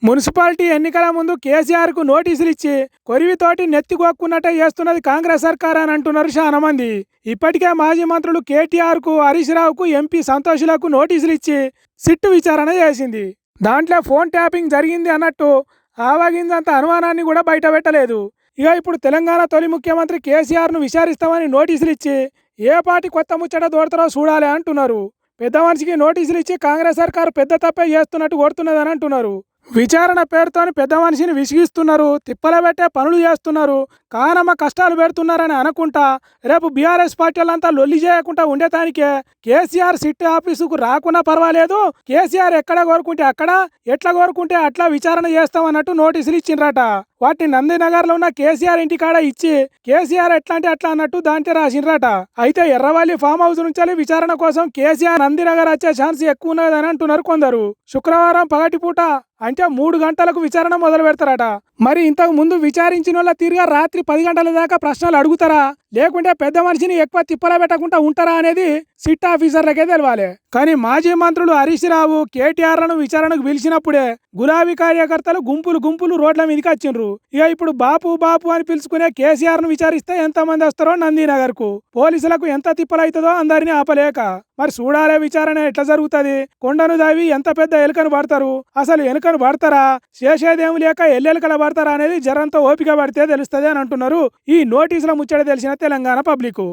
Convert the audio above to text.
Municipality ఎన్నికల ముందు కేసీఆర్కు నోటీసులు ఇచ్చి కొరివితోటి నెత్తిగొక్కున్నట్టే చేస్తున్నది కాంగ్రెస్ సర్కార్ అని అంటున్నారు చాలా మంది. ఇప్పటికే మాజీ మంత్రులు కేటీఆర్కు, హరీష్ రావుకు, ఎంపీ సంతోష్లకు నోటీసులు ఇచ్చి సిట్టు విచారణ చేసింది. దాంట్లో ఫోన్ ట్యాపింగ్ జరిగింది అన్నట్టు ఆవాగిందంత అనుమానాన్ని కూడా బయట పెట్టలేదు. ఇక ఇప్పుడు తెలంగాణ తొలి ముఖ్యమంత్రి కేసీఆర్ను విచారిస్తామని నోటీసులు ఇచ్చి ఏ పార్టీ కొత్త ముచ్చట దోడతారో చూడాలి అంటున్నారు. పెద్ద మనిషికి నోటీసులు ఇచ్చి కాంగ్రెస్ సర్కారు పెద్ద తప్పే చేస్తున్నట్టు కొడుతున్నదని అంటున్నారు. విచారణ పేరుతో పెద్ద మనిషిని విసిగిస్తున్నారు, తిప్పలబెట్టే పనులు చేస్తున్నారు, కానమ్మ కష్టాలు పెడుతున్నారని అనుకుంటా రేపు బీఆర్ఎస్ పార్టీలంతా లొల్లి చేయకుండా ఉండేదానికే కేసీఆర్ సిట్ ఆఫీసుకు రాకున్నా పర్వాలేదు, కేసీఆర్ ఎక్కడ కోరుకుంటే అక్కడ, ఎట్లా కోరుకుంటే అట్లా విచారణ చేస్తామన్నట్టు నోటీసులు ఇచ్చిండ్రట. వాటిని నందినగర్లో ఉన్న కేసీఆర్ ఇంటికాడ ఇచ్చి కేసీఆర్ ఎట్లా అంటే అట్లా అన్నట్టు దాంట్లో రాసిండ్రట. అయితే ఎర్రవల్లి ఫామ్ హౌస్ నుంచి విచారణ కోసం కేసీఆర్ నందినగర్ వచ్చే ఛాన్స్ ఎక్కువ ఉన్నదని అంటున్నారు కొందరు. శుక్రవారం పగటిపూట అంటే 3 గంటలకు విచారణ మొదలు పెడతారట. మరి ఇంతకు ముందు విచారించిన వాళ్ళ తీరుగా రాత్రి 10 గంటల దాకా ప్రశ్నలు అడుగుతారా, లేకుంటే పెద్ద మనిషిని ఎక్కువ తిప్పల పెట్టకుండా ఉంటారా అనేది సిట్ ఆఫీసర్లకే తెలవాలి. కానీ మాజీ మంత్రులు హరీష్ రావు, కేటీఆర్లను విచారణకు పిలిచినప్పుడే గులాబీ కార్యకర్తలు గుంపులు రోడ్ల మీదకి వచ్చిండ్రు. ఇక ఇప్పుడు బాపు బాపు అని పిలుచుకునే కేసీఆర్ ను విచారిస్తే ఎంతమంది వస్తారో నందినగర్ కు. పోలీసులకు ఎంత తిప్పలైతుందో అందరినీ ఆపలేక. మరి చూడాలే విచారణ ఎట్లా జరుగుతుంది. కొండను దావి ఎంత పెద్ద ఎలుకను పడతారు, అసలు ఎలుకను పడతారా, చేసేదేమి లేక ఎల్లెలుకల పడతారా అనేది జరంతో ఓపిక పడితే తెలుస్తుంది అని అంటున్నారు ఈ నోటీసుల ముచ్చట తెలిసిన తెలంగాణ పబ్లిక్.